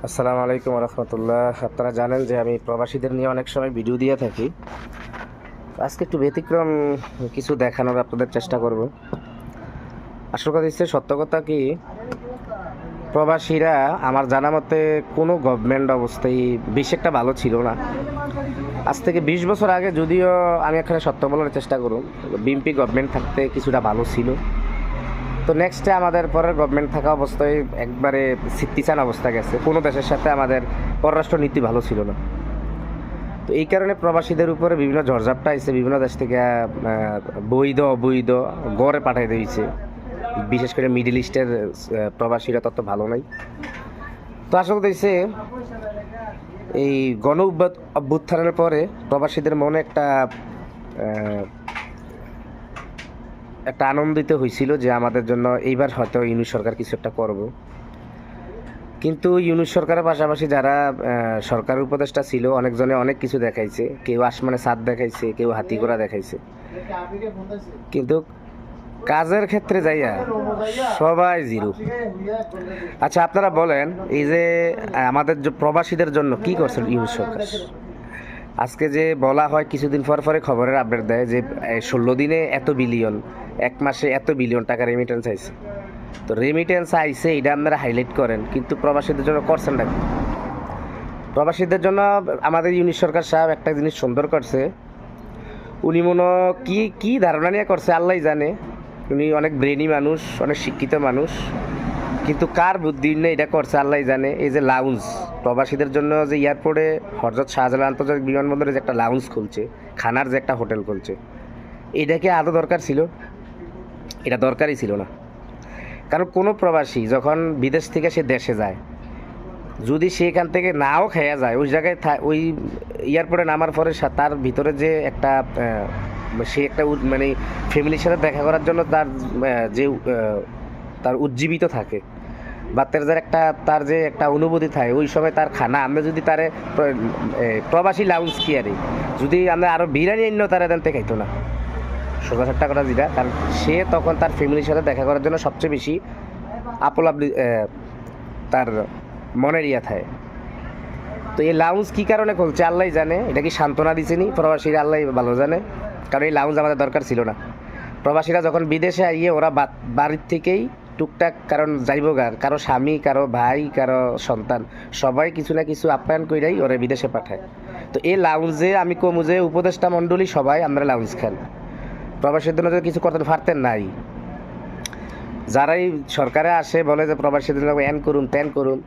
আসসালামু আলাইকুম রহমতুল্লাহ। আপনারা জানেন যে আমি প্রবাসীদের নিয়ে অনেক সময় ভিডিও দিয়ে থাকি। আজকে একটু ব্যতিক্রম কিছু দেখানোর আপনাদের চেষ্টা করব। আসল কথা হচ্ছে, সত্য কথা কি, প্রবাসীরা আমার জানা মতে কোনো গভর্নমেন্ট অবস্থায় বেশ একটা ভালো ছিল না। আজ থেকে 20 বছর আগে, যদিও আমি এখানে সত্য বলার চেষ্টা করব, বিএনপি গভর্নমেন্ট থাকতে কিছুটা ভালো ছিল। তো নেক্সটে আমাদের পরের গভর্নমেন্ট থাকা অবস্থায় একবারে সিত্তিচান অবস্থা গেছে। কোনো দেশের সাথে আমাদের পররাষ্ট্র নীতি ভালো ছিল না। তো এই কারণে প্রবাসীদের উপরে বিভিন্ন ঝড়ঝাপটা আইছে, বিভিন্ন দেশ থেকে বৈধ অবৈধ গড়ে পাঠিয়ে দিয়েছে। বিশেষ করে মিডল ইস্টের প্রবাসীরা তত ভালো নাই। তো আসলে দেখছে এই অভ্যুত্থানের পরে প্রবাসীদের মনে একটা আনন্দিত হয়েছিল যে আমাদের জন্য এইবার হয়তো ইউনিট সরকার কিছু একটা করবো। কিন্তু ইউনিট সরকারের পাশাপাশি যারা সরকারের উপদেষ্টা ছিল, অনেকজনে অনেক কিছু দেখাইছে। কেউ আসমানে ছাদ দেখাইছে, কেউ হাতি ঘোড়া দেখাইছে, কিন্তু কাজের ক্ষেত্রে যাইয়া সবাই জিরো। আচ্ছা, আপনারা বলেন, এই যে আমাদের প্রবাসীদের জন্য কি করছে ইউনিট সরকার? আজকে যে বলা হয়, কিছুদিন পর পরে খবরের আপডেট দেয় যে 16 দিনে এত বিলিয়ন, এক মাসে এত বিলিয়ন টাকা রেমিটেন্স আইছে। তো রেমিটেন্স আইছে, এটা আপনারা হাইলাইট করেন, কিন্তু প্রবাসীদের জন্য করছেন না। প্রবাসীদের জন্য আমাদের ইউনিট সরকার সাহেব একটা জিনিস সুন্দর করছে। উনি মনে কি ধারণা নিয়ে করছে আল্লাহ জানে। উনি অনেক ব্রেনি মানুষ, অনেক শিক্ষিত মানুষ, কিন্তু কার বুদ্ধি নেই এটা করছে আল্লাহ জানে। এই যে লাউঞ্জ, প্রবাসীদের জন্য যে এয়ারপোর্টে হযরত শাহজালাল আন্তর্জাতিক বিমানবন্দরে যে একটা লাউঞ্জ খুলছে, খানার যে একটা হোটেল খুলছে, এটা কি আদৌ দরকার ছিল? এটা দরকারই ছিল না। কারণ কোনো প্রবাসী যখন বিদেশ থেকে সে দেশে যায়, যদি সে এখান থেকে নাও খেয়ে যায়, ওই জায়গায় ওই এয়ারপোর্টে নামার পরে তার ভিতরে যে একটা সে একটা মানে ফ্যামিলির সাথে দেখা করার জন্য যে তার উজ্জীবিত থাকে, বা তার যে একটা অনুভূতি থাকে, ওই সময় তার খানা আমরা যদি তারে প্রবাসী লাউঞ্জ কি আরে যদি আমরা আরও বিরিয়ানি এনে তারা দেন খাইতো না। সোজা সাতটা কথা যেটা, কারণ সে তখন তার ফ্যামিলির সাথে দেখা করার জন্য সবচেয়ে বেশি তার মনের থাকে। তো এই লাউঞ্জ কী কারণে খুলছে আল্লাহ জানে। এটা কি সান্ত্বনা দিছেনি প্রবাসীরা? আল্লাহ ভালো জানে। কারণ এই লাউঞ্জ আমাদের দরকার ছিল না। প্রবাসীরা যখন বিদেশে আইয়ে ওরা বাড়ির থেকেই টুকটাক, কারণ যাইবগার কারো স্বামী, কারো ভাই, কারো সন্তান, সবাই কিছু না কিছু আপ্যায়ন কইরাই ওরা বিদেশে পাঠায়। তো এই লাউঞ্জে আমি কমু যে উপদেষ্টা মণ্ডলী সবাই আমরা লাউঞ্জ খান। প্রবাসীদের জন্য কিছু করতে পারতেন নাই। যারাই সরকারে আসে বলে যে প্রবাসীদের জন্য এন করুন, ত্যান করুন,